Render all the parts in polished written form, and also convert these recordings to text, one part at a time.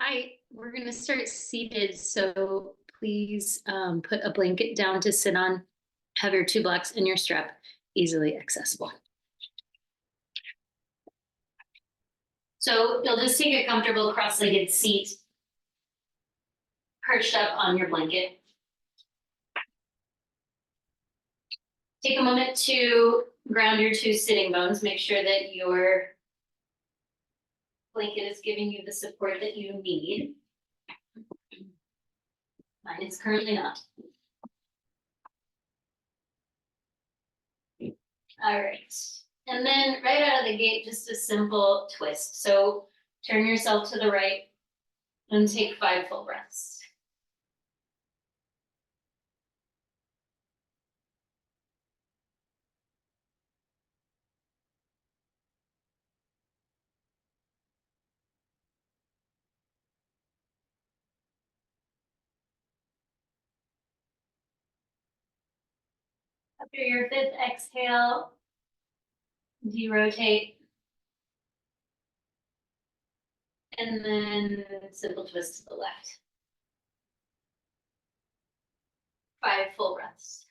Hi, we're going to start seated. So please put a blanket down to sit on. Have your 2 blocks in your strap easily accessible. So you'll just take a comfortable cross-legged seat, perched up on your blanket. Take a moment to ground your 2 sitting bones. Make sure that your blanket is giving you the support that you need. Mine is currently not. All right. And then right out of the gate, just a simple twist. So turn yourself to the right and take 5 full breaths. After your 5th exhale, derotate. And then simple twist to the left. 5 full breaths.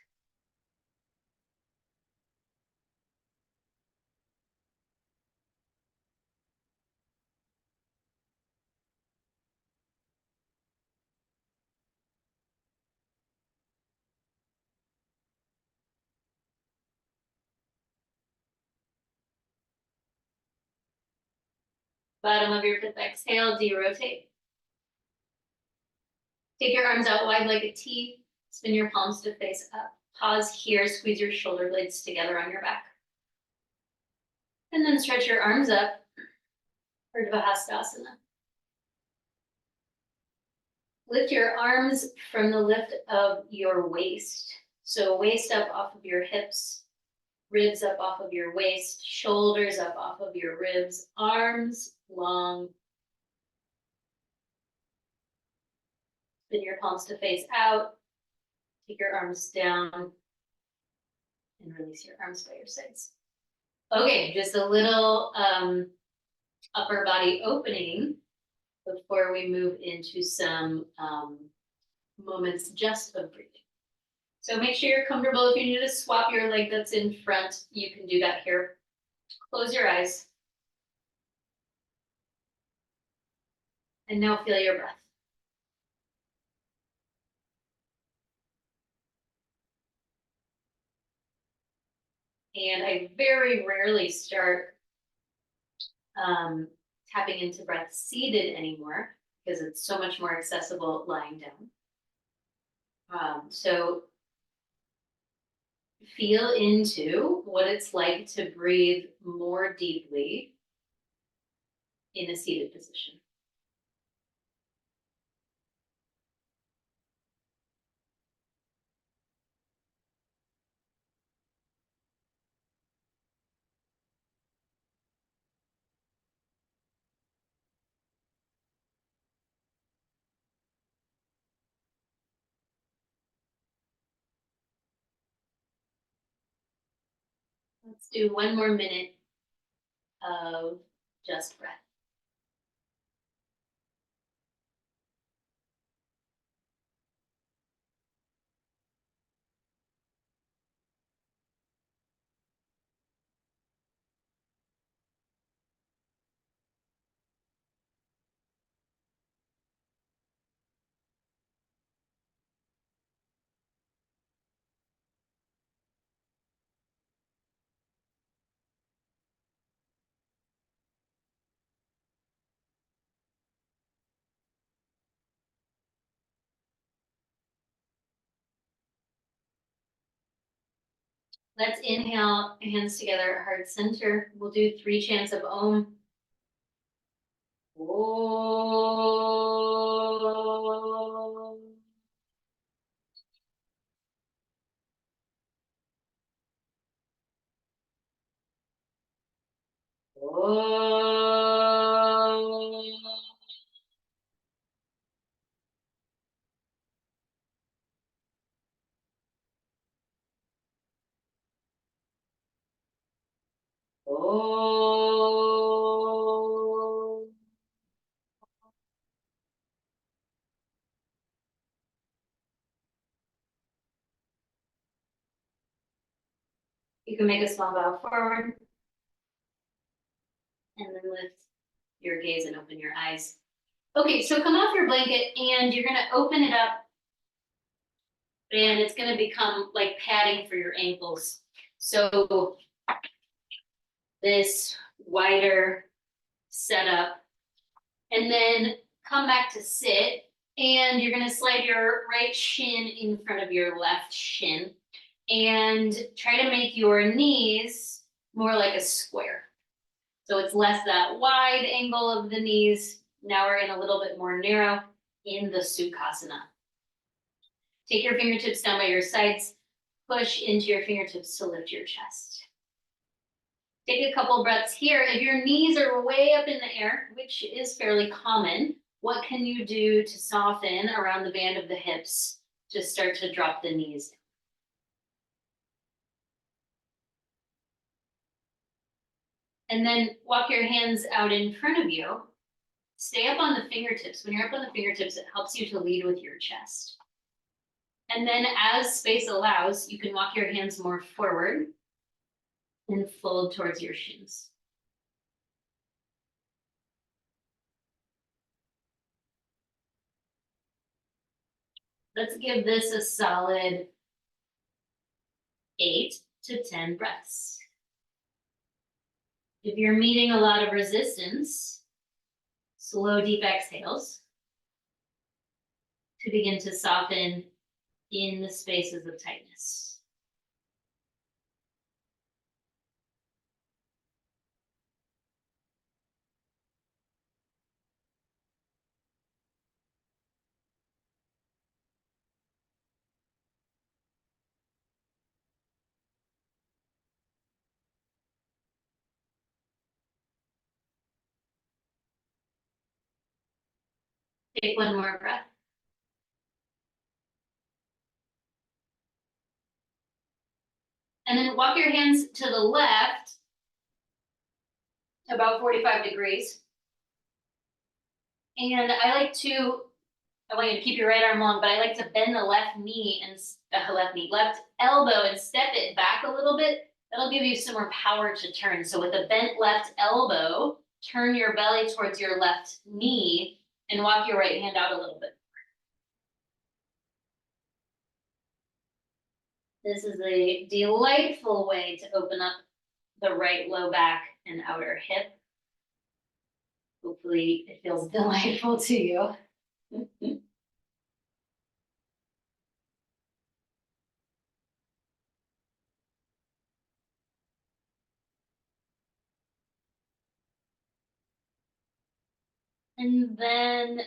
Bottom of your 5th exhale, derotate. Take your arms out wide like a T. Spin your palms to face up. Pause here, squeeze your shoulder blades together on your back. And then stretch your arms up for Utkatasana. Lift your arms from the lift of your waist. So waist up off of your hips, ribs up off of your waist, shoulders up off of your ribs, arms long. Spin your palms to face out. Take your arms down and release your arms by your sides. Okay, just a little upper body opening before we move into some moments just of breathing. So make sure you're comfortable. If you need to swap your leg that's in front, you can do that here. Close your eyes. And now feel your breath. And I very rarely start tapping into breath seated anymore because it's so much more accessible lying down. So feel into what it's like to breathe more deeply in a seated position. Let's do 1 more minute of just breath. Let's inhale, hands together, heart center. We'll do 3 chants of Om. Om. Om. Om. You can make a small bow forward. And then lift your gaze and open your eyes. Okay, so come off your blanket and you're gonna open it up and it's gonna become like padding for your ankles. So this wider setup, and then come back to sit, and you're gonna slide your right shin in front of your left shin and try to make your knees more like a square. So it's less that wide angle of the knees. Now we're in a little bit more narrow in the Sukhasana. Take your fingertips down by your sides, push into your fingertips to lift your chest. Take a couple breaths here. If your knees are way up in the air, which is fairly common, what can you do to soften around the band of the hips to start to drop the knees? And then walk your hands out in front of you. Stay up on the fingertips. When you're up on the fingertips, it helps you to lead with your chest. And then as space allows, you can walk your hands more forward and fold towards your shins. Let's give this a solid 8 to 10 breaths. If you're meeting a lot of resistance, slow, deep exhales to begin to soften in the spaces of tightness. Take one more breath. And then walk your hands to the left, about 45 degrees. And I want you to keep your right arm long, but I like to bend the left knee and left elbow and step it back a little bit. That'll give you some more power to turn. So with a bent left elbow, turn your belly towards your left knee and walk your right hand out a little bit. This is a delightful way to open up the right low back and outer hip. Hopefully it feels delightful to you. And then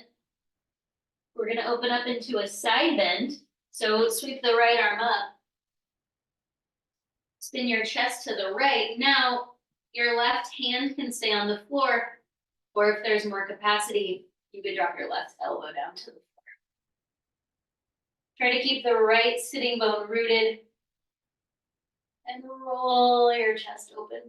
we're going to open up into a side bend. So sweep the right arm up. Spin your chest to the right. Now, your left hand can stay on the floor, or if there's more capacity, you could drop your left elbow down to the floor. Try to keep the right sitting bone rooted and roll your chest open.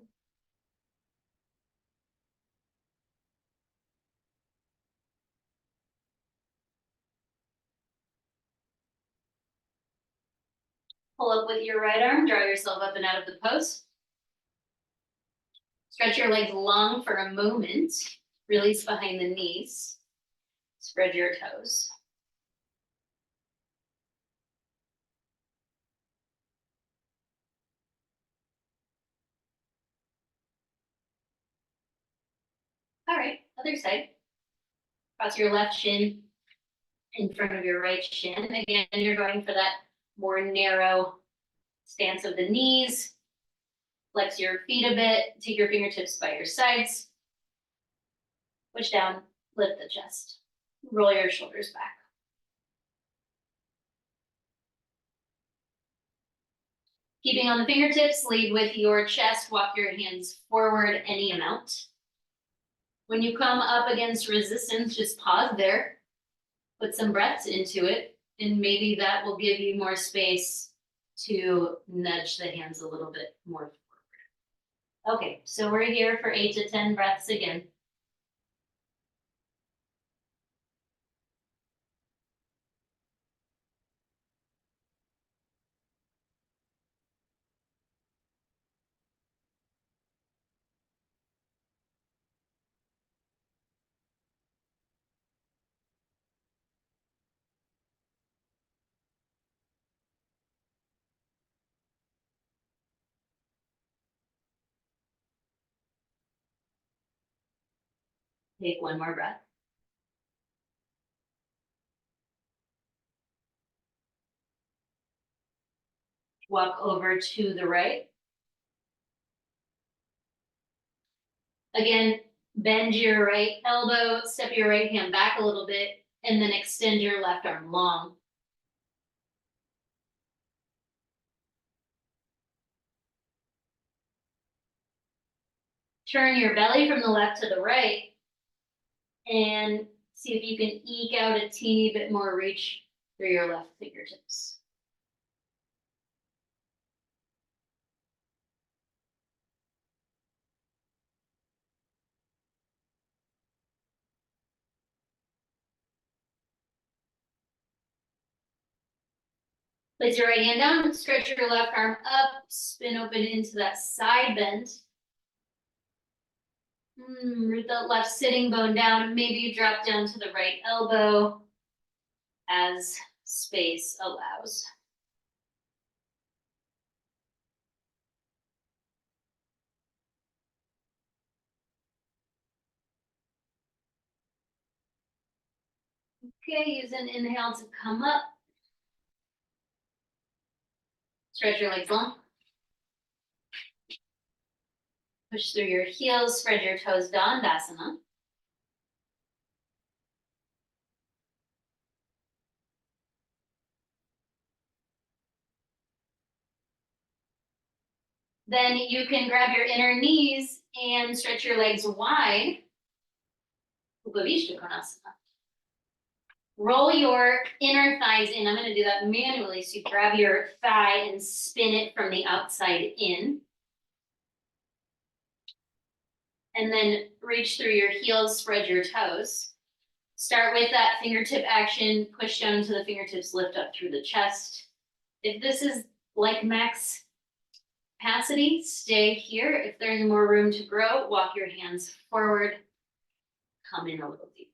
Pull up with your right arm, draw yourself up and out of the pose. Stretch your legs long for a moment. Release behind the knees. Spread your toes. All right, other side. Cross your left shin in front of your right shin. Again, you're going for that more narrow stance of the knees. Flex your feet a bit. Take your fingertips by your sides. Push down, lift the chest. Roll your shoulders back. Keeping on the fingertips, lead with your chest. Walk your hands forward any amount. When you come up against resistance, just pause there. Put some breaths into it, and maybe that will give you more space to nudge the hands a little bit more forward. Okay, so we're here for 8 to 10 breaths again. Take one more breath. Walk over to the right. Again, bend your right elbow, step your right hand back a little bit, and then extend your left arm long. Turn your belly from the left to the right and see if you can eke out a teeny bit more reach through your left fingertips. Place your right hand down, stretch your left arm up, spin open into that side bend. Root the left sitting bone down, and maybe you drop down to the right elbow as space allows. Okay, use an inhale to come up. Stretch your legs long. Push through your heels, spread your toes, Dandasana. Then you can grab your inner knees and stretch your legs wide. Utkatasana. Roll your inner thighs in. I'm going to do that manually. So you grab your thigh and spin it from the outside in. And then reach through your heels, spread your toes. Start with that fingertip action, push down into the fingertips, lift up through the chest. If this is like max capacity, stay here. If there's more room to grow, walk your hands forward, come in a little deeper.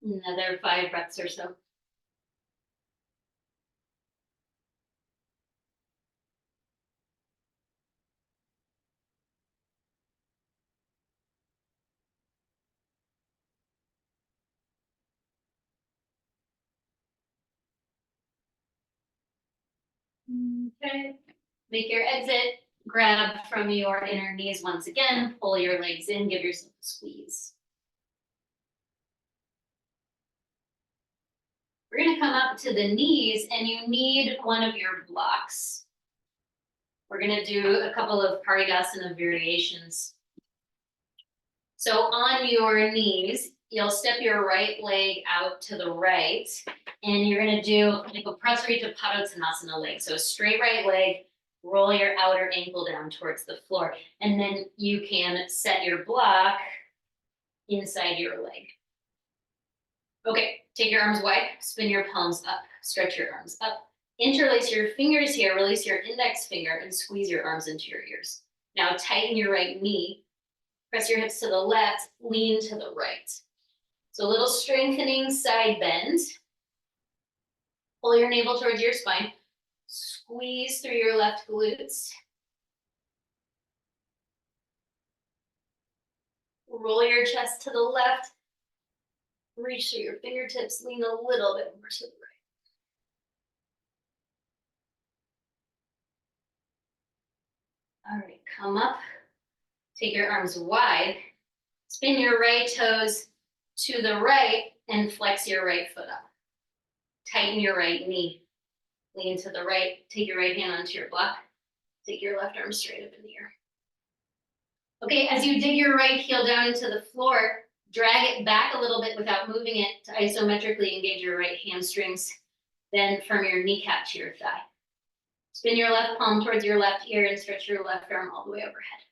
Another 5 breaths or so. Okay. Make your exit. Grab from your inner knees once again. Pull your legs in. Give yourself a squeeze. We're going to come up to the knees, and you need one of your blocks. We're going to do a couple of Parigasana variations. So on your knees, you'll step your right leg out to the right, and you're going to do like a Restorative Padottanasana leg. So a straight right leg, roll your outer ankle down towards the floor, and then you can set your block inside your leg. Okay, take your arms wide, spin your palms up, stretch your arms up. Interlace your fingers here, release your index finger, and squeeze your arms into your ears. Now tighten your right knee, press your hips to the left, lean to the right. So a little strengthening side bend. Pull your navel towards your spine. Squeeze through your left glutes. Roll your chest to the left. Reach through your fingertips, lean a little bit more to the right. All right, come up. Take your arms wide. Spin your right toes to the right and flex your right foot up. Tighten your right knee. Lean to the right. Take your right hand onto your block. Take your left arm straight up in the air. Okay, as you dig your right heel down into the floor, drag it back a little bit without moving it to isometrically engage your right hamstrings, then from your kneecap to your thigh. Spin your left palm towards your left ear and stretch your left arm all the way overhead.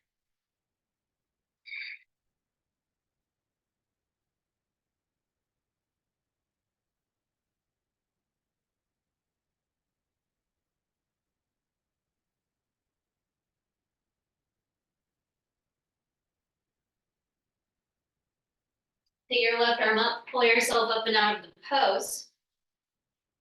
Take your left arm up, pull yourself up and out of the pose.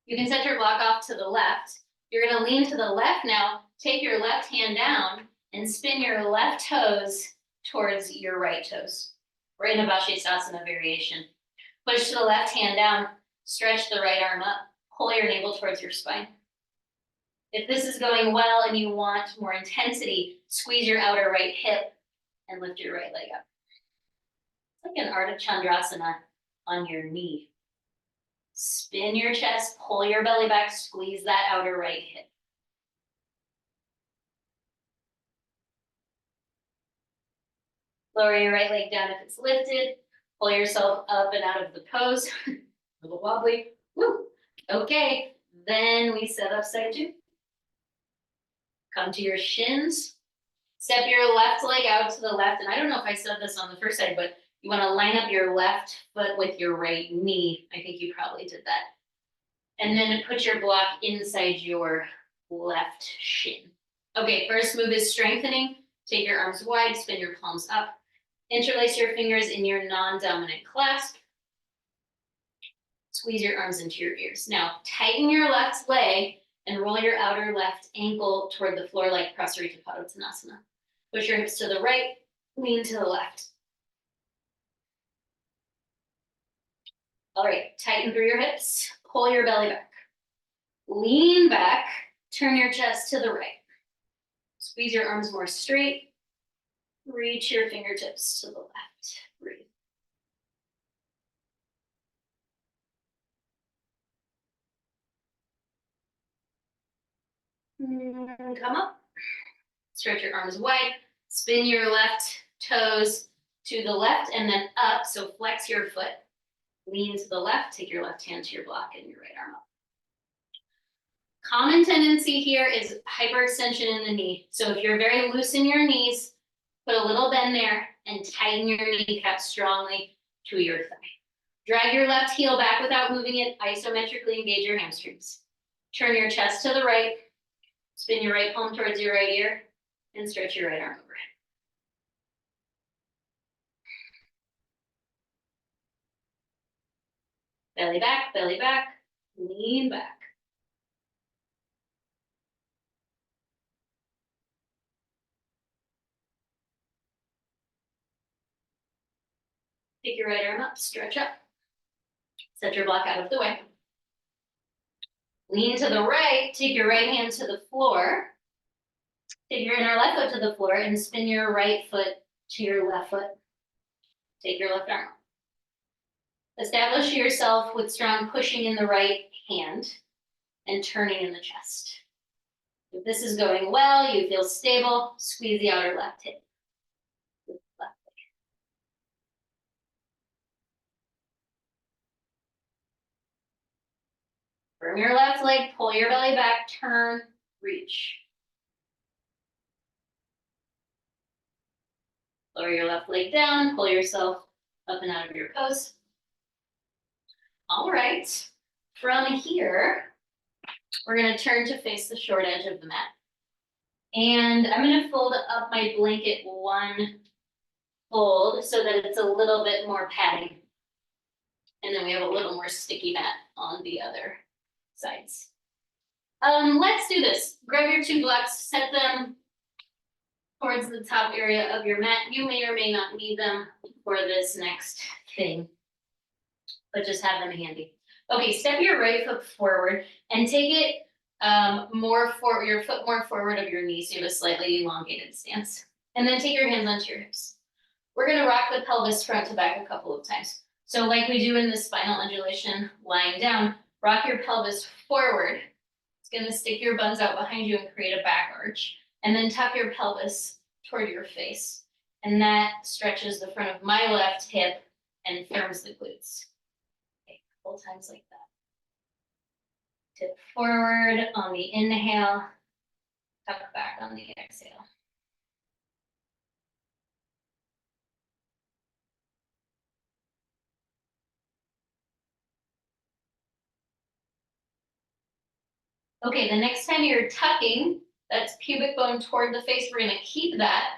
You can set your block off to the left. You're gonna lean to the left now, take your left hand down and spin your left toes towards your right toes. We're in a Vashisthasana variation. Push the left hand down, stretch the right arm up, pull your navel towards your spine. If this is going well and you want more intensity, squeeze your outer right hip and lift your right leg up. It's like an Ardha Chandrasana on your knee. Spin your chest, pull your belly back, squeeze that outer right hip. Lower your right leg down if it's lifted. Pull yourself up and out of the pose. A little wobbly. Woo. Okay, then we set up side two. Come to your shins. Step your left leg out to the left. And I don't know if I said this on the first side, but you want to line up your left foot with your right knee. I think you probably did that. And then put your block inside your left shin. Okay, first move is strengthening. Take your arms wide, spin your palms up. Interlace your fingers in your non-dominant clasp. Squeeze your arms into your ears. Now, tighten your left leg and roll your outer left ankle toward the floor like Restorative Utkatasana. Push your hips to the right, lean to the left. All right, tighten through your hips, pull your belly back. Lean back, turn your chest to the right. Squeeze your arms more straight. Reach your fingertips to the left. Breathe. Come up. Stretch your arms wide. Spin your left toes to the left and then up. So flex your foot. Lean to the left. Take your left hand to your block and your right arm up. Common tendency here is hyperextension in the knee. So if you're very loose in your knees, put a little bend there and tighten your kneecap strongly to your thigh. Drag your left heel back without moving it. Isometrically engage your hamstrings. Turn your chest to the right. Spin your right palm towards your right ear and stretch your right arm overhead. Belly back, lean back. Pick your right arm up, stretch up. Set your block out of the way. Lean to the right, take your right hand to the floor. Take your inner left foot to the floor and spin your right foot to your left foot. Take your left arm up. Establish yourself with strong pushing in the right hand and turning in the chest. If this is going well, you feel stable, squeeze the outer left hip. Left leg. Firm your left leg, pull your belly back, turn, reach. Lower your left leg down, pull yourself up and out of your pose. All right, from here, we're gonna turn to face the short edge of the mat. And I'm gonna fold up my blanket one fold so that it's a little bit more padding. And then we have a little more sticky mat on the other sides. Let's do this. Grab your two blocks, set them towards the top area of your mat. You may or may not need them for this next thing, but just have them handy. Okay, step your right foot forward and take it your foot more forward of your knee, so you have a slightly elongated stance. And then take your hands onto your hips. We're gonna rock the pelvis front to back a couple of times. So like we do in the spinal undulation, lying down, rock your pelvis forward. It's gonna stick your buns out behind you and create a back arch. And then tuck your pelvis toward your face. And that stretches the front of my left hip and firms the glutes. Okay, a couple times like that. Tip forward on the inhale, tuck back on the exhale. Okay, the next time you're tucking, that's pubic bone toward the face, we're gonna keep that.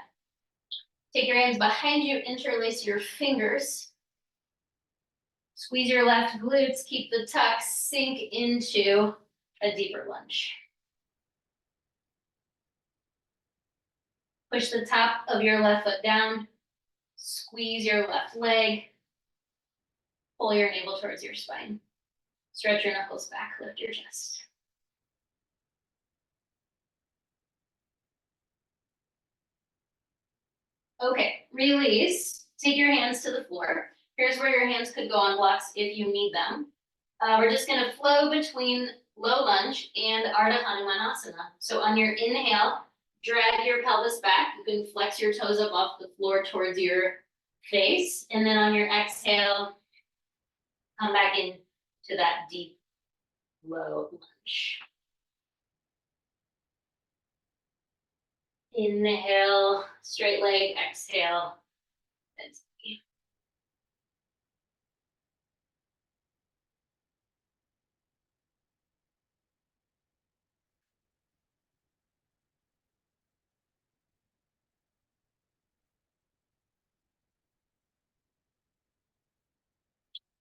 Take your hands behind you, interlace your fingers. Squeeze your left glutes, keep the tuck, sink into a deeper lunge. Push the top of your left foot down, squeeze your left leg, pull your navel towards your spine. Stretch your knuckles back, lift your chest. Okay, release. Take your hands to the floor. Here's where your hands could go on blocks if you need them. We're just gonna flow between low lunge and Ardha Hanumanasana. So on your inhale, drag your pelvis back. You can flex your toes up off the floor towards your face. And then on your exhale, come back into that deep, low lunge. Inhale, straight leg, exhale.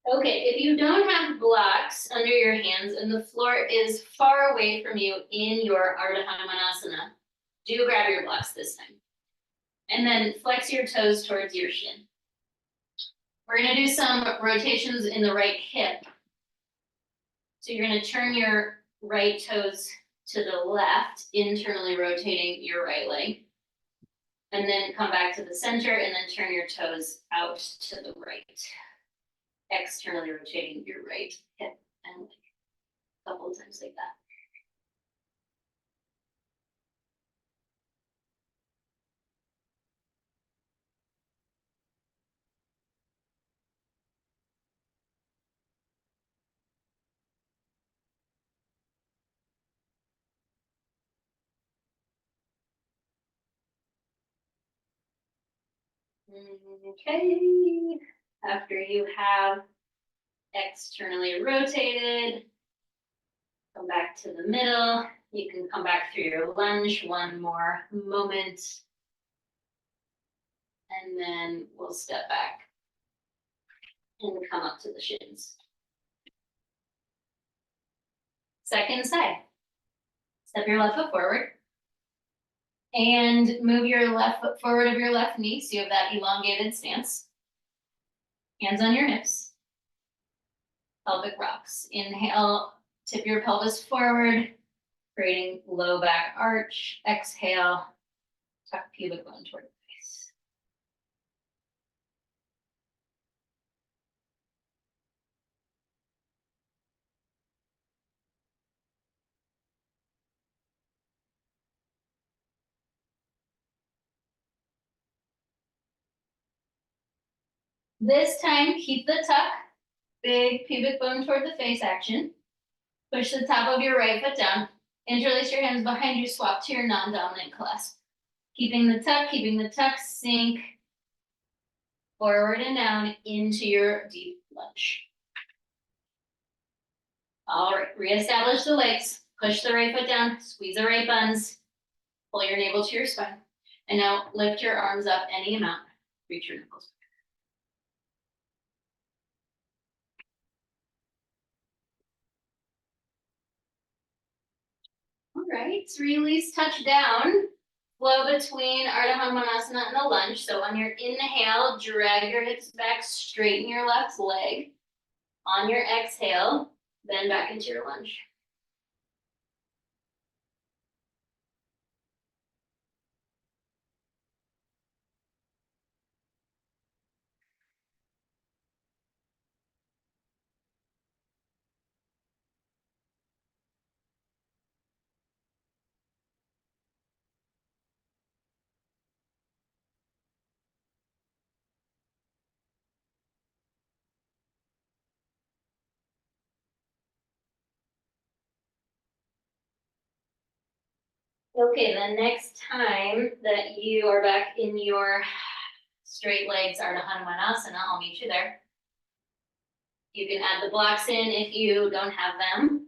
Okay, if you don't have blocks under your hands and the floor is far away from you in your Ardha Hanumanasana, do grab your blocks this time. And then flex your toes towards your shin. We're gonna do some rotations in the right hip. So you're gonna turn your right toes to the left, internally rotating your right leg. And then come back to the center and then turn your toes out to the right. Externally rotating your right hip and leg. A couple of times like that. Okay, after you have externally rotated, come back to the middle. You can come back through your lunge one more moment. And then we'll step back and come up to the shins. Second side. Step your left foot forward. And move your left foot forward of your left knee so you have that elongated stance. Hands on your hips. Pelvic rocks. Inhale, tip your pelvis forward, creating low back arch. Exhale, tuck pubic bone toward the face. This time, keep the tuck, big pubic bone toward the face action. Push the top of your right foot down. Interlace your hands behind you, swap to your non-dominant clasp. Keeping the tuck, sink forward and down into your deep lunge. All right, reestablish the legs. Push the right foot down, squeeze the right buns, pull your navel to your spine. And now lift your arms up any amount, reach your knuckles. All right, release, touch down. Flow between Ardha Hanumanasana and the lunge. So on your inhale, drag your hips back, straighten your left leg. On your exhale, bend back into your lunge. Okay, the next time that you are back in your straight legs Ardha Hanumanasana, I'll meet you there. You can add the blocks in if you don't have them,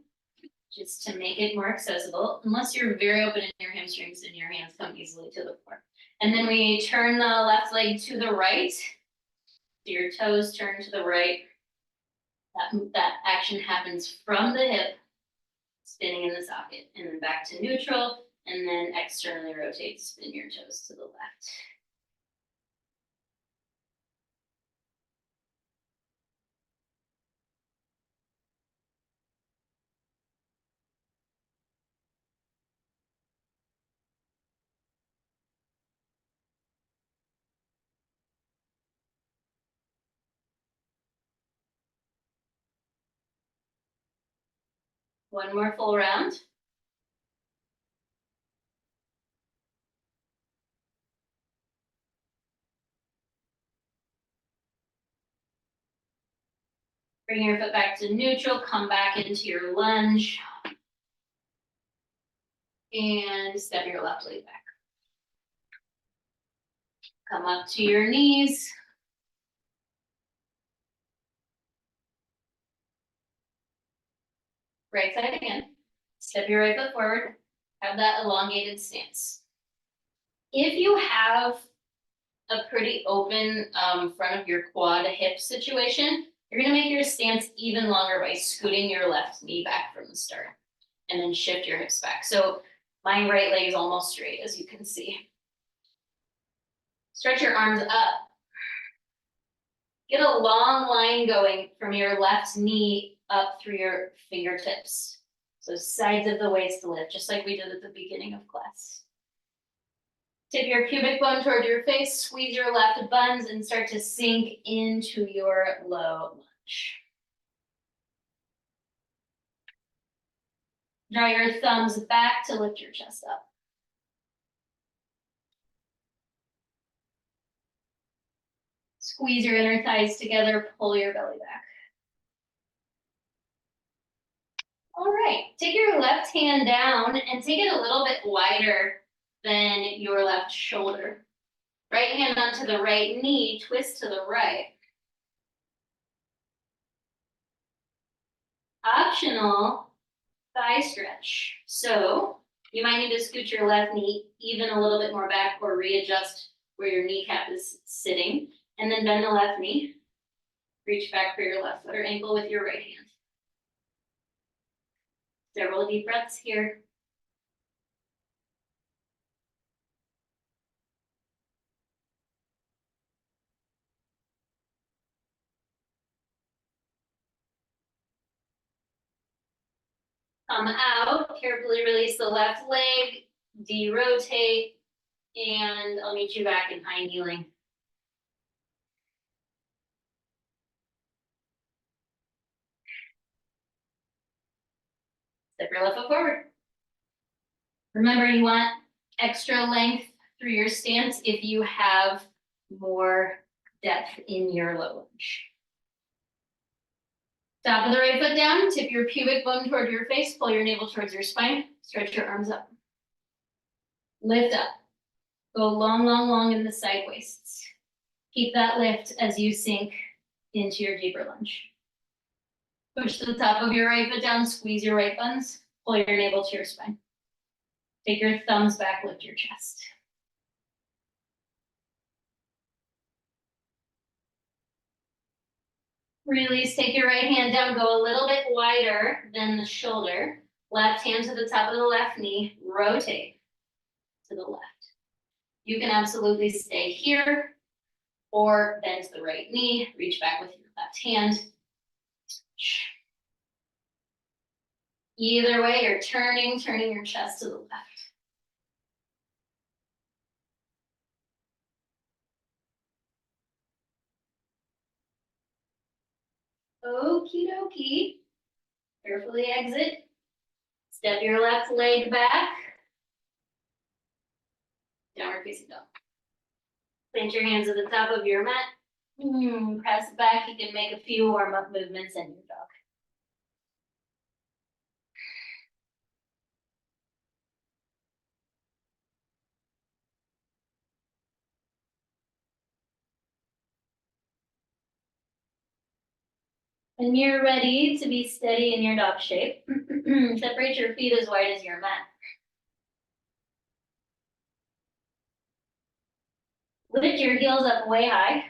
just to make it more accessible, unless you're very open in your hamstrings and your hands come easily to the floor. And then we turn the left leg to the right. So your toes turn to the right. That action happens from the hip, spinning in the socket, and then back to neutral, and then externally rotate, spin your toes to the left. One more full round. Bring your foot back to neutral, come back into your lunge. And step your left leg back. Come up to your knees. Right side again. Step your right foot forward. Have that elongated stance. If you have a pretty open front of your quad hip situation, you're gonna make your stance even longer by scooting your left knee back from the start and then shift your hips back. So my right leg is almost straight, as you can see. Stretch your arms up. Get a long line going from your left knee up through your fingertips. So sides of the waist to lift, just like we did at the beginning of class. Tip your pubic bone toward your face, squeeze your left buns, and start to sink into your low lunge. Draw your thumbs back to lift your chest up. Squeeze your inner thighs together, pull your belly back. All right, take your left hand down and take it a little bit wider than your left shoulder. Right hand onto the right knee, twist to the right. Optional thigh stretch. So you might need to scoot your left knee even a little bit more back or readjust where your kneecap is sitting. And then bend the left knee. Reach back for your left foot or ankle with your right hand. Several deep breaths here. Come out, carefully release the left leg, derotate, and I'll meet you back in high kneeling. Step your left foot forward. Remember, you want extra length through your stance if you have more depth in your low lunge. Top of the right foot down, tip your pubic bone toward your face, pull your navel towards your spine, stretch your arms up. Lift up. Go long, long, long in the side waists. Keep that lift as you sink into your deeper lunge. Push to the top of your right foot down, squeeze your right buns, pull your navel to your spine. Take your thumbs back, lift your chest. Release, take your right hand down, go a little bit wider than the shoulder. Left hand to the top of the left knee, rotate to the left. You can absolutely stay here or bend to the right knee, reach back with your left hand. Either way, you're turning your chest to the left. Okie dokie. Carefully exit. Step your left leg back. Downward facing dog. Plant your hands at the top of your mat. Press back. You can make a few warm-up movements in your dog. When you're ready to be steady in your dog shape, separate your feet as wide as your mat. Lift your heels up way high.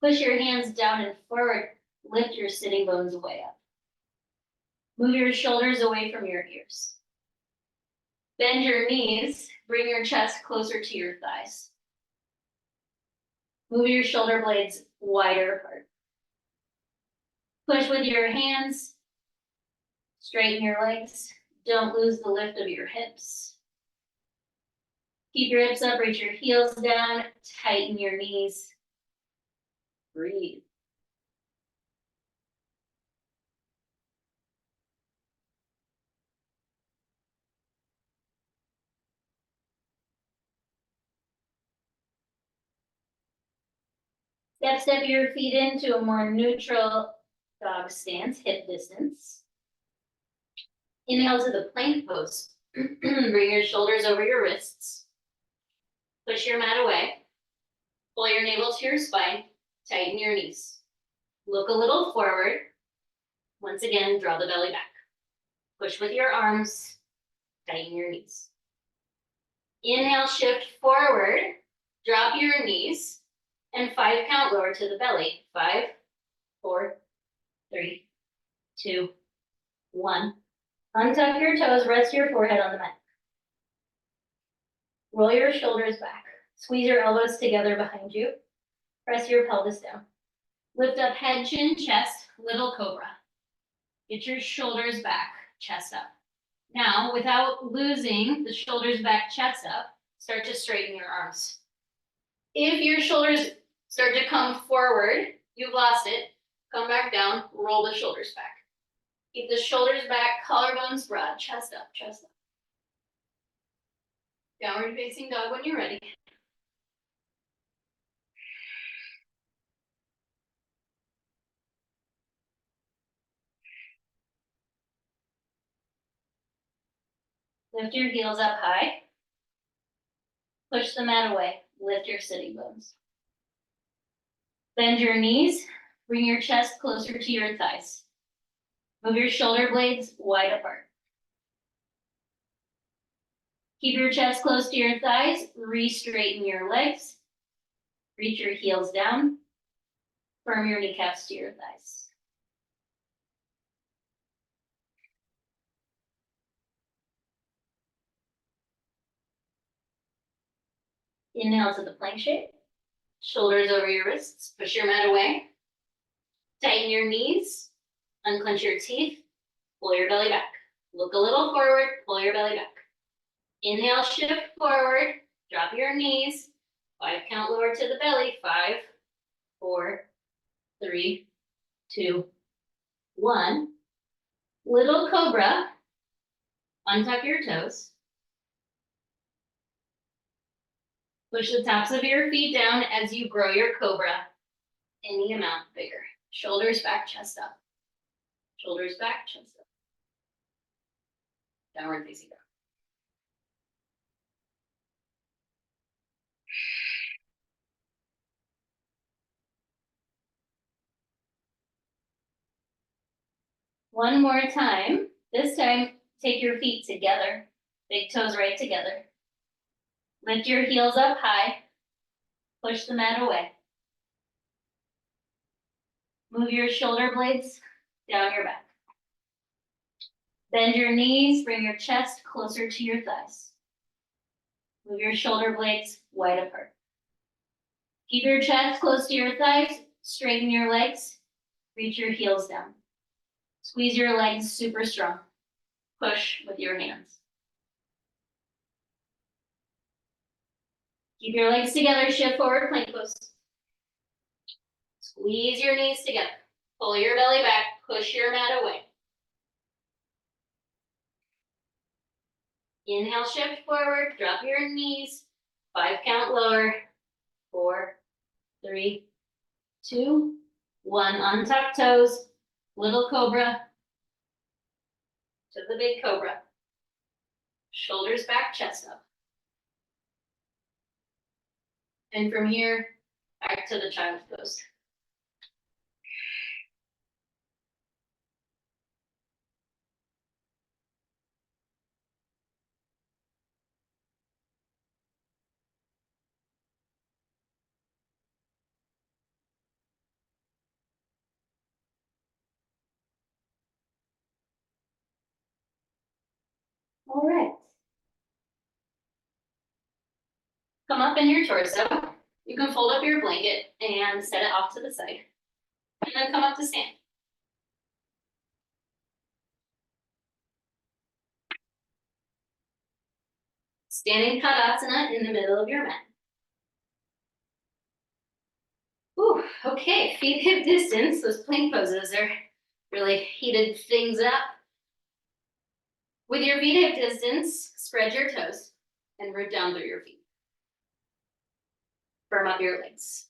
Push your hands down and forward. lift your sitting bones way up. Move your shoulders away from your ears. Bend your knees, bring your chest closer to your thighs. Move your shoulder blades wider apart. Push with your hands, straighten your legs. Don't lose the lift of your hips. Keep your hips up, reach your heels down, tighten your knees. Breathe. Step your feet into a more neutral dog stance, hip distance. Inhale to the plank pose. Bring your shoulders over your wrists. Push your mat away. Pull your navel to your spine. Tighten your knees. Look a little forward. Once again, draw the belly back. Push with your arms. Tighten your knees. Inhale, shift forward. Drop your knees. And 5 count lower to the belly. 5, 4, 3, 2, 1. Untuck your toes, rest your forehead on the mat. Roll your shoulders back. Squeeze your elbows together behind you. Press your pelvis down. Lift up head, chin, chest, little cobra. Get your shoulders back, chest up. Now, without losing the shoulders back, chest up, start to straighten your arms. If your shoulders start to come forward, you've lost it, come back down, roll the shoulders back. Keep the shoulders back, collarbones broad, chest up, chest up. Downward facing dog when you're ready. Lift your heels up high. Push the mat away. Lift your sitting bones. Bend your knees. Bring your chest closer to your thighs. Move your shoulder blades wide apart. Keep your chest close to your thighs. Re-straighten your legs. Reach your heels down. Firm your kneecaps to your thighs. Inhale to the plank shape. Shoulders over your wrists. Push your mat away. Tighten your knees. Unclench your teeth. Pull your belly back. Look a little forward. Pull your belly back. Inhale, shift forward. Drop your knees. 5 count lower to the belly. 5, 4, 3, 2, 1. Little cobra. Untuck your toes. Push the tops of your feet down as you grow your cobra any amount bigger. Shoulders back, chest up. Shoulders back, chest up. Downward facing dog. One more time. This time, take your feet together. Big toes right together. Lift your heels up high. Push the mat away. Move your shoulder blades down your back. Bend your knees, bring your chest closer to your thighs. Move your shoulder blades wide apart. Keep your chest close to your thighs, straighten your legs, reach your heels down. Squeeze your legs super strong. Push with your hands. Keep your legs together, shift forward, plank pose. Squeeze your knees together. Pull your belly back, push your mat away. Inhale, shift forward, drop your knees. 5 count lower. 4, 3, 2, 1. Untuck toes. Little cobra to the big cobra. Shoulders back, chest up. And from here, back to the child's pose. All right. Come up in your torso. You can fold up your blanket and set it off to the side. And then come up to stand. Standing Tadasana in the middle of your mat. Ooh, okay, feet hip distance. Those plank poses are really heated things up. With your feet hip distance, spread your toes and root down through your feet. Firm up your legs.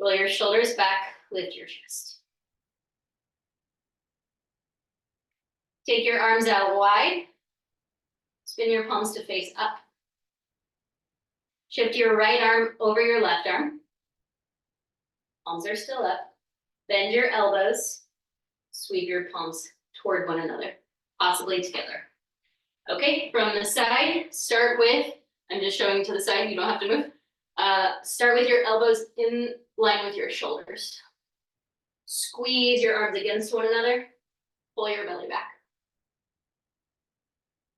Roll your shoulders back, lift your chest. Take your arms out wide. Spin your palms to face up. Shift your right arm over your left arm. Palms are still up. Bend your elbows. Sweep your palms toward one another, possibly together. Okay, from the side, start with, I'm just showing to the side, you don't have to move. Start with your elbows in line with your shoulders. Squeeze your arms against one another. Pull your belly back.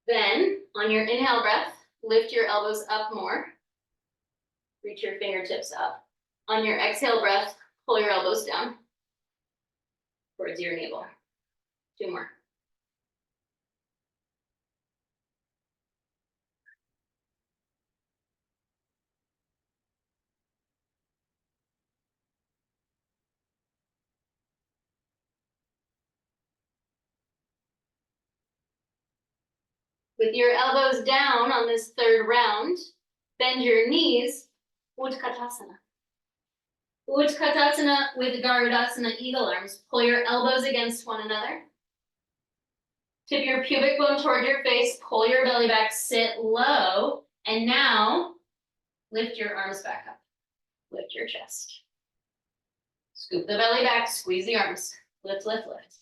Then, on your inhale breath, lift your elbows up more. Reach your fingertips up. On your exhale breath, pull your elbows down towards your navel. 2 more. With your elbows down on this third round, bend your knees, utkatasana. Utkatasana with Garudasana, eagle arms. Pull your elbows against one another. Tip your pubic bone toward your face, pull your belly back, sit low, and now lift your arms back up. Lift your chest. Scoop the belly back, squeeze the arms. Lift, lift, lift.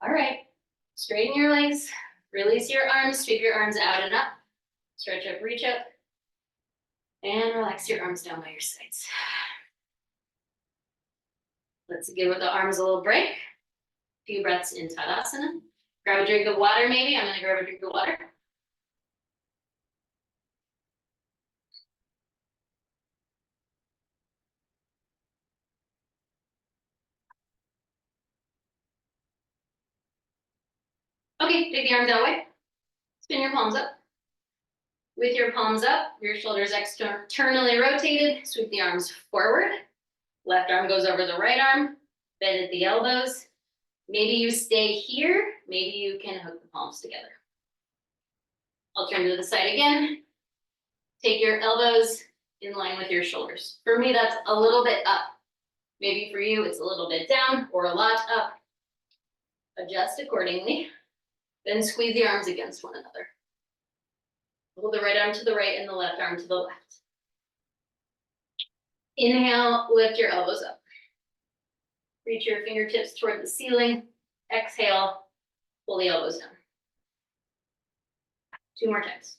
All right, straighten your legs, release your arms, sweep your arms out and up. Stretch up, reach up, and relax your arms down by your sides. Let's give the arms a little break. A few breaths in Tadasana. Grab a drink of water maybe. I'm gonna grab a drink of water. Okay, take the arms that way. Spin your palms up. With your palms up, your shoulders externally rotated, sweep the arms forward. Left arm goes over the right arm, bend at the elbows. Maybe you stay here, maybe you can hook the palms together. I'll turn to the side again. Take your elbows in line with your shoulders. For me, that's a little bit up. Maybe for you, it's a little bit down or a lot up. Adjust accordingly. Then squeeze the arms against one another. Hold the right arm to the right and the left arm to the left. Inhale, lift your elbows up. Reach your fingertips toward the ceiling. Exhale, pull the elbows down. 2 more times.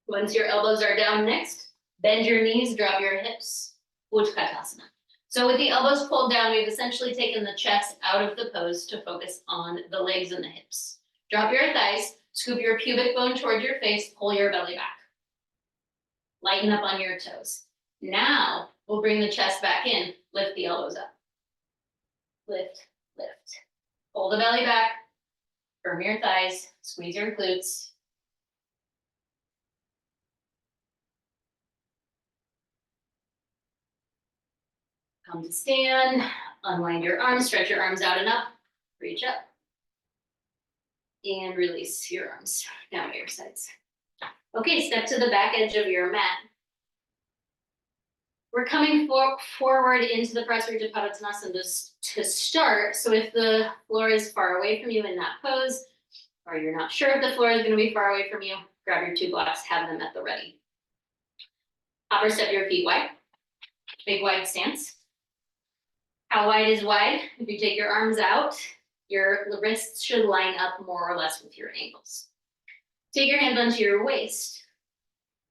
Once your elbows are down next, bend your knees, drop your hips, utkatasana. So with the elbows pulled down, we've essentially taken the chest out of the pose to focus on the legs and the hips. Drop your thighs, scoop your pubic bone toward your face, pull your belly back. Lighten up on your toes. Now, we'll bring the chest back in, lift the elbows up. Lift, lift. Pull the belly back, firm your thighs, squeeze your glutes. Come to stand, unwind your arms, stretch your arms out and up, reach up. And release your arms down by your sides. Okay, step to the back edge of your mat. We're coming forward into the Restorative to start. So if the floor is far away from you in that pose, or you're not sure if the floor is going to be far away from you, grab your 2 blocks, have them at the ready. Upper step your feet wide, big wide stance. How wide is wide? If you take your arms out, your wrists should line up more or less with your ankles. Take your hands onto your waist.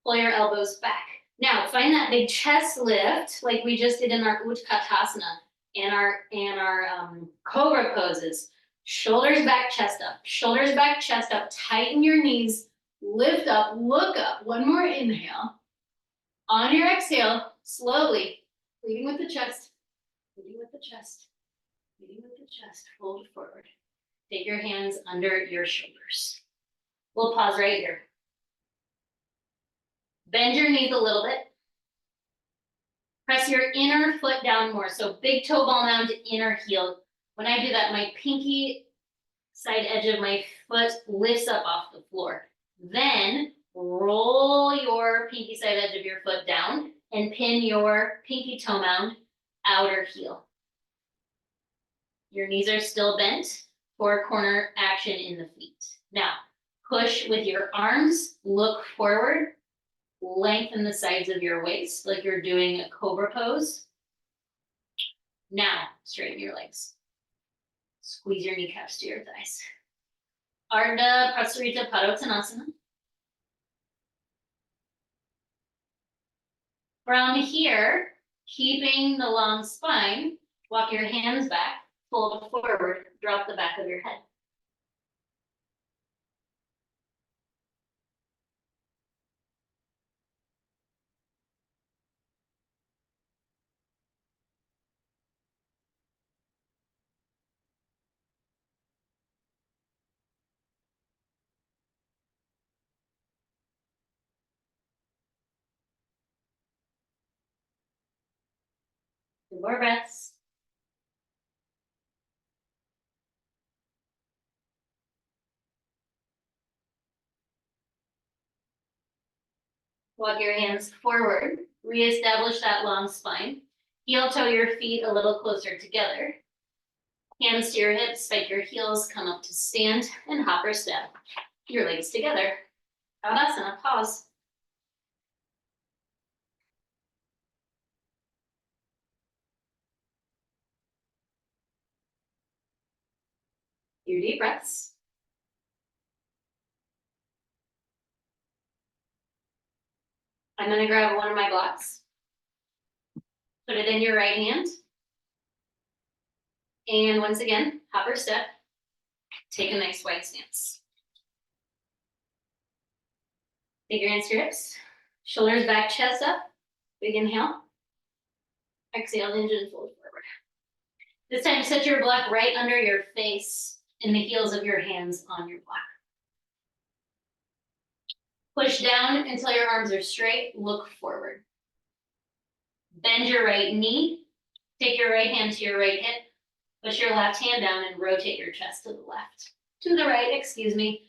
Pull your elbows back. Now find that big chest lift like we just did in our utkatasana and our cobra poses. Shoulders back, chest up. Shoulders back, chest up. Tighten your knees. Lift up, look up. One more inhale. On your exhale, slowly, leading with the chest, leading with the chest, leading with the chest. Fold forward. Take your hands under your shoulders. We'll pause right here. Bend your knees a little bit. Press your inner foot down more. So big toe ball down to inner heel. When I do that, my pinky side edge of my foot lifts up off the floor. Then roll your pinky side edge of your foot down and pin your pinky toe mound outer heel. Your knees are still bent for corner action in the feet. Now, push with your arms, look forward, lengthen the sides of your waist like you're doing a cobra pose. Now, straighten your legs. Squeeze your kneecaps to your thighs. Ardha Prasarita Padottanasana. From here, keeping the long spine, walk your hands back, fold forward, drop the back of your head. Two more breaths. Walk your hands forward. Reestablish that long spine. Heel toe your feet a little closer together. Hands to your hips, spike your heels, come up to stand and hop or step. Your legs together. Tadasana, pause. Your deep breaths. I'm gonna grab one of my blocks. Put it in your right hand. And once again, hop or step. Take a nice wide stance. Take your hands to your hips. Shoulders back, chest up. Big inhale. Exhale, hinge and fold forward. This time, set your block right under your face and the heels of your hands on your block. Push down until your arms are straight. Look forward. Bend your right knee. Take your right hand to your right hip. Push your left hand down and rotate your chest to the left. To the right, excuse me.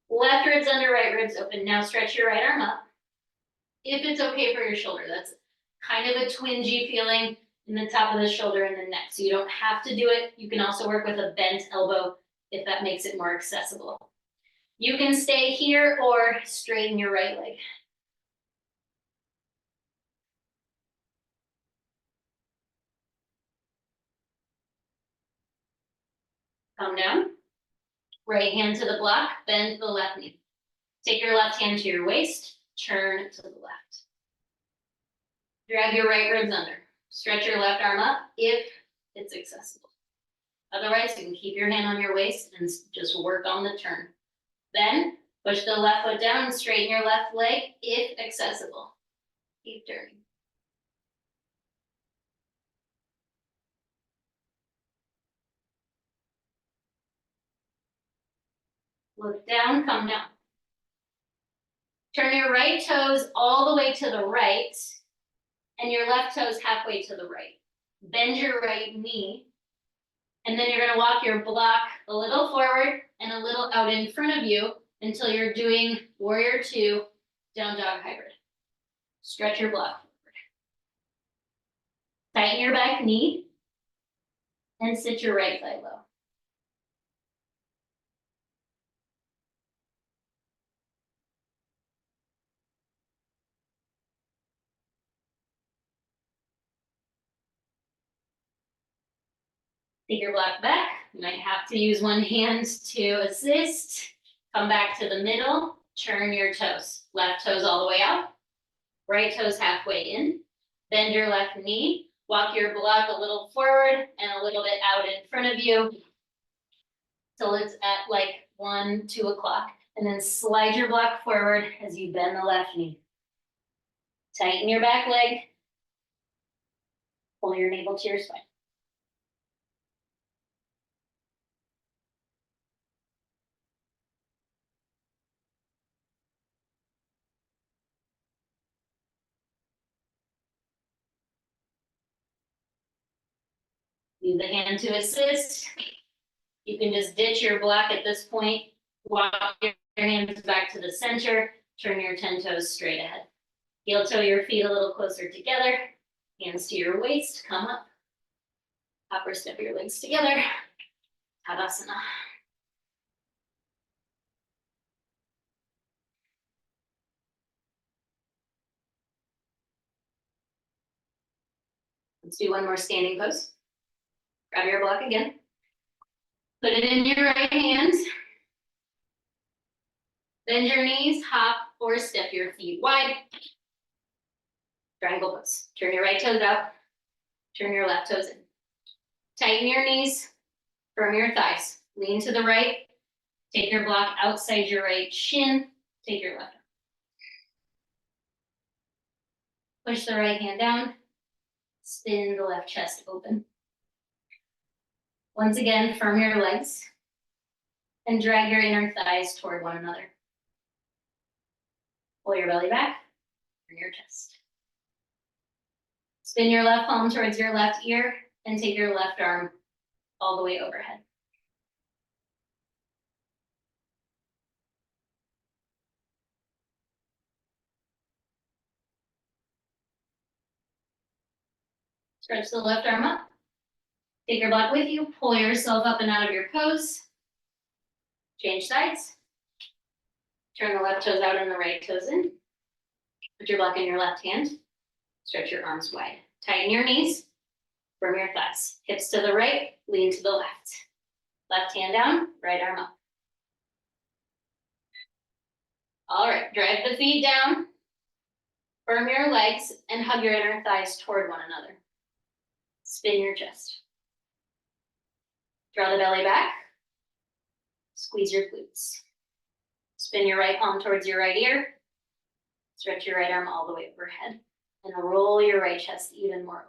Left ribs under, right ribs open. Now stretch your right arm up. If it's okay for your shoulder, that's kind of a twingy feeling in the top of the shoulder and the neck. So you don't have to do it. You can also work with a bent elbow if that makes it more accessible. You can stay here or straighten your right leg. Come down. Right hand to the block, bend the left knee. Take your left hand to your waist, turn to the left. Drag your right ribs under. Stretch your left arm up if it's accessible. Otherwise, you can keep your hand on your waist and just work on the turn. Then, push the left foot down and straighten your left leg if accessible. Keep turning. Look down, come down. Turn your right toes all the way to the right and your left toes halfway to the right. Bend your right knee. And then you're gonna walk your block a little forward and a little out in front of you until you're doing warrior two, down dog hybrid. Stretch your block forward. Tighten your back knee and sit your right thigh low. Take your block back. You might have to use one hand to assist. Come back to the middle. Turn your toes. Left toes all the way out. Right toes halfway in. Bend your left knee. Walk your block a little forward and a little bit out in front of you till it's at like 1, 2 o'clock. And then slide your block forward as you bend the left knee. Tighten your back leg. Pull your navel to your spine. Use the hand to assist. You can just ditch your block at this point. Walk your hands back to the center. Turn your 10 toes straight ahead. Heel toe your feet a little closer together. Hands to your waist. Come up. Upper step your legs together. Tadasana. Let's do one more standing pose. Grab your block again. Put it in your right hand. Bend your knees, hop or step your feet wide. Triangle pose. Turn your right toes out. Turn your left toes in. Tighten your knees. Firm your thighs. Lean to the right. Take your block outside your right shin. Take your left arm. Push the right hand down. Spin the left chest open. Once again, firm your legs and drag your inner thighs toward one another. Pull your belly back, turn your chest. Spin your left palm towards your left ear and take your left arm all the way overhead. Stretch the left arm up. Take your block with you, pull yourself up and out of your pose. Change sides. Turn the left toes out and the right toes in. Put your block in your left hand. Stretch your arms wide. Tighten your knees. Firm your thighs. Hips to the right, lean to the left. Left hand down, right arm up. All right, drive the feet down. Firm your legs and hug your inner thighs toward one another. Spin your chest. Draw the belly back. Squeeze your glutes. Spin your right palm towards your right ear. Stretch your right arm all the way overhead. And roll your right chest even more.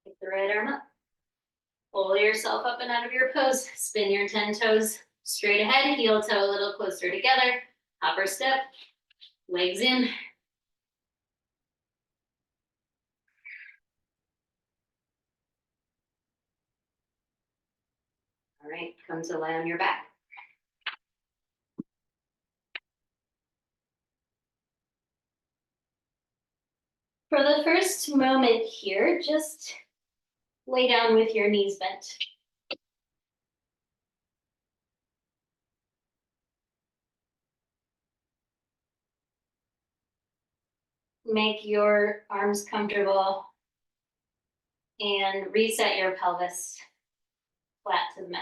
Pick the right arm up. Pull yourself up and out of your pose. Spin your 10 toes straight ahead. Heel toe a little closer together. Hopper step. Legs in. All right, come to lie on your back. For the first moment here, just lay down with your knees bent. Make your arms comfortable and reset your pelvis flat to the mat.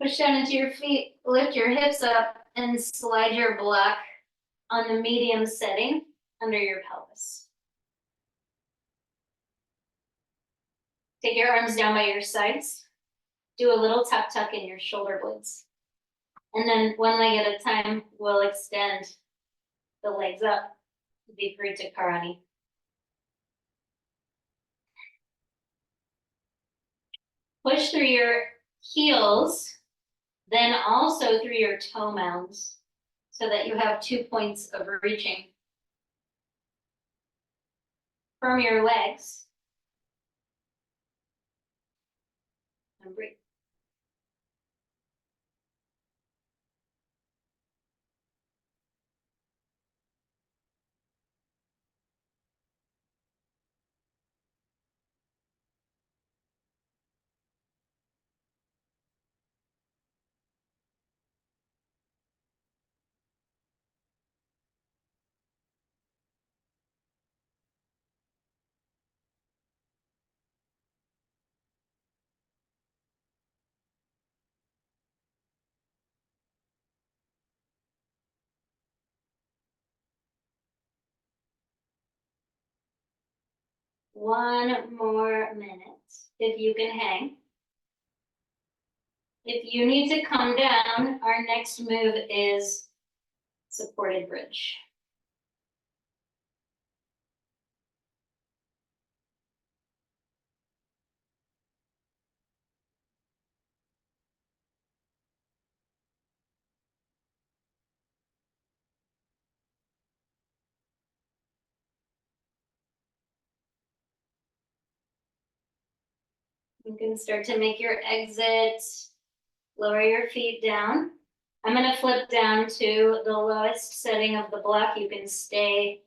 Push down into your feet, lift your hips up, and slide your block on the medium setting under your pelvis. Take your arms down by your sides. Do a little tuck tuck in your shoulder blades. And then one leg at a time, we'll extend the legs up, Viparita Karani. Push through your heels, then also through your toe mounds, so that you have 2 points of reaching. Firm your legs. And breathe. 1 more minute, if you can hang. If you need to come down, our next move is supported bridge. You can start to make your exit, lower your feet down. I'm gonna flip down to the lowest setting of the block. You can stay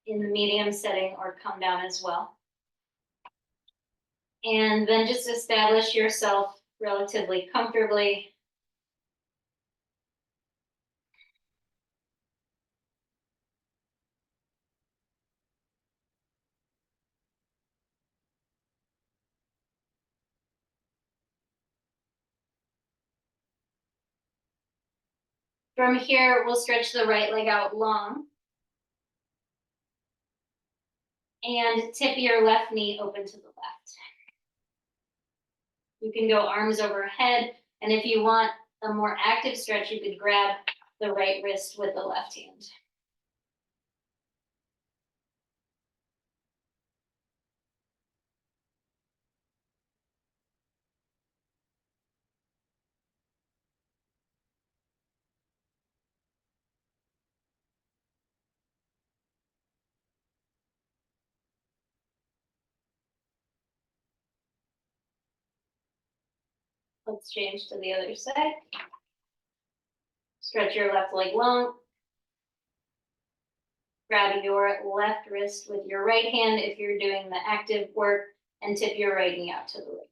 in the medium setting or come down as well. And then just establish yourself relatively comfortably. From here, we'll stretch the right leg out long. And tip your left knee open to the left. You can go arms overhead, and if you want a more active stretch, you could grab the right wrist with the left hand. Let's change to the other side. Stretch your left leg long. Grab your left wrist with your right hand if you're doing the active work, and tip your right knee out to the right.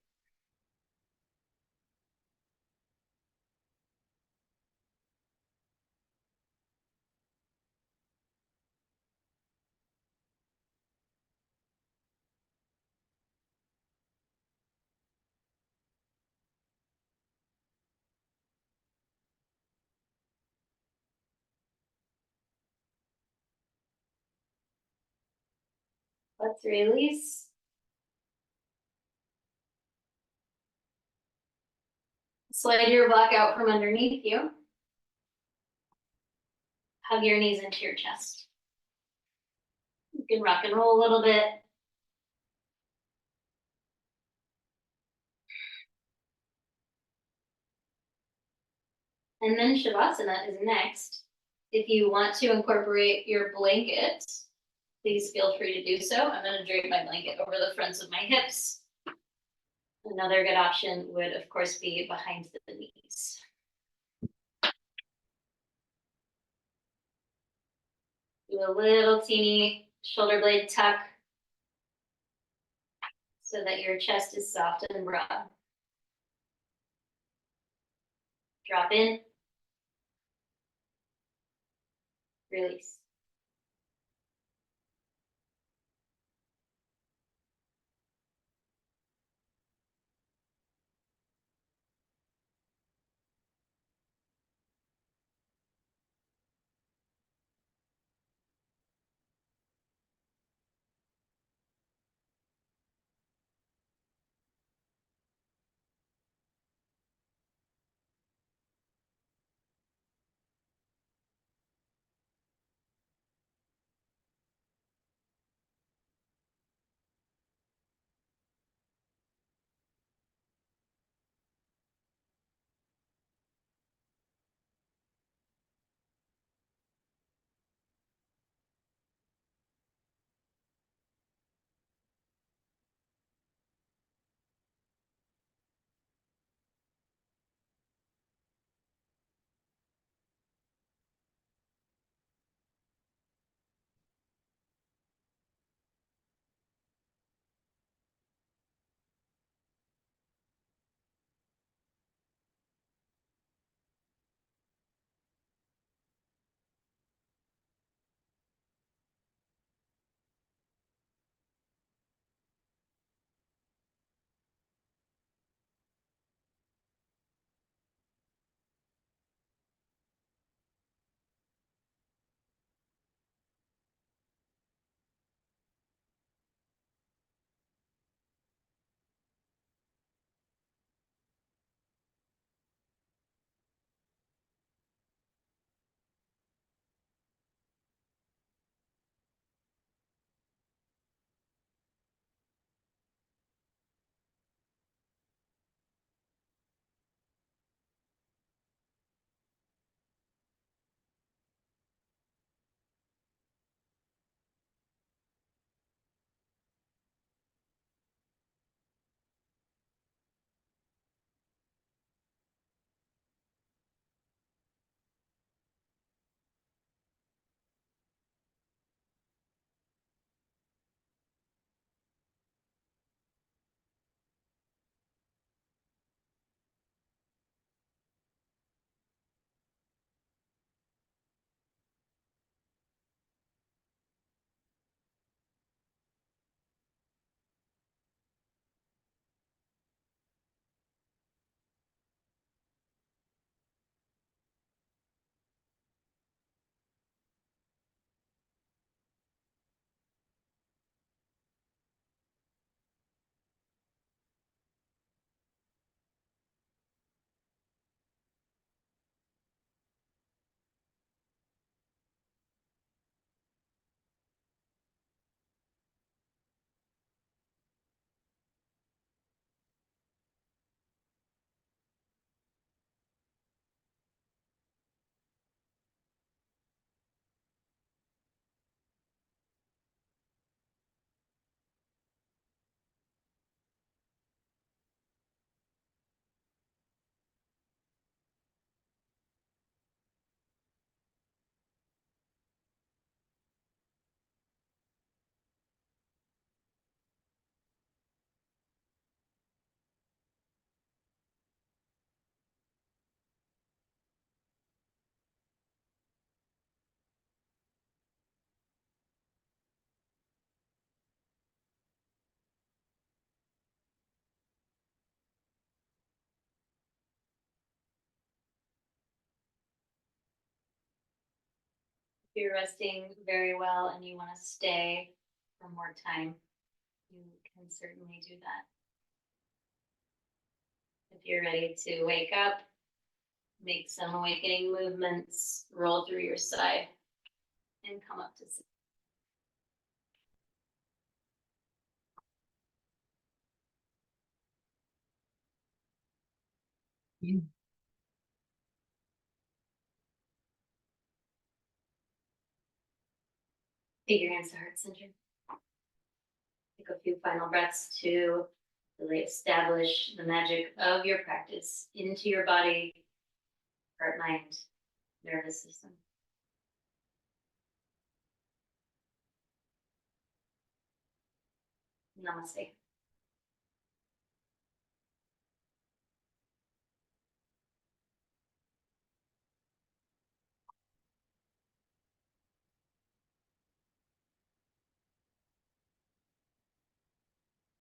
Let's release. Slide your block out from underneath you. Hug your knees into your chest. You can rock and roll a little bit. And then Shavasana is next. If you want to incorporate your blanket, please feel free to do so. I'm going to drape my blanket over the fronts of my hips. Another good option would, of course, be behind the knees. Do a little teeny shoulder blade tuck so that your chest is soft and broad. Drop in. Release. If you're resting very well and you want to stay for more time, you can certainly do that. If you're ready to wake up, make some awakening movements, roll through your side, and come up to sit. Take your hands to heart center. Take a few final breaths to really establish the magic of your practice into your body, heart, mind, nervous system. Namaste.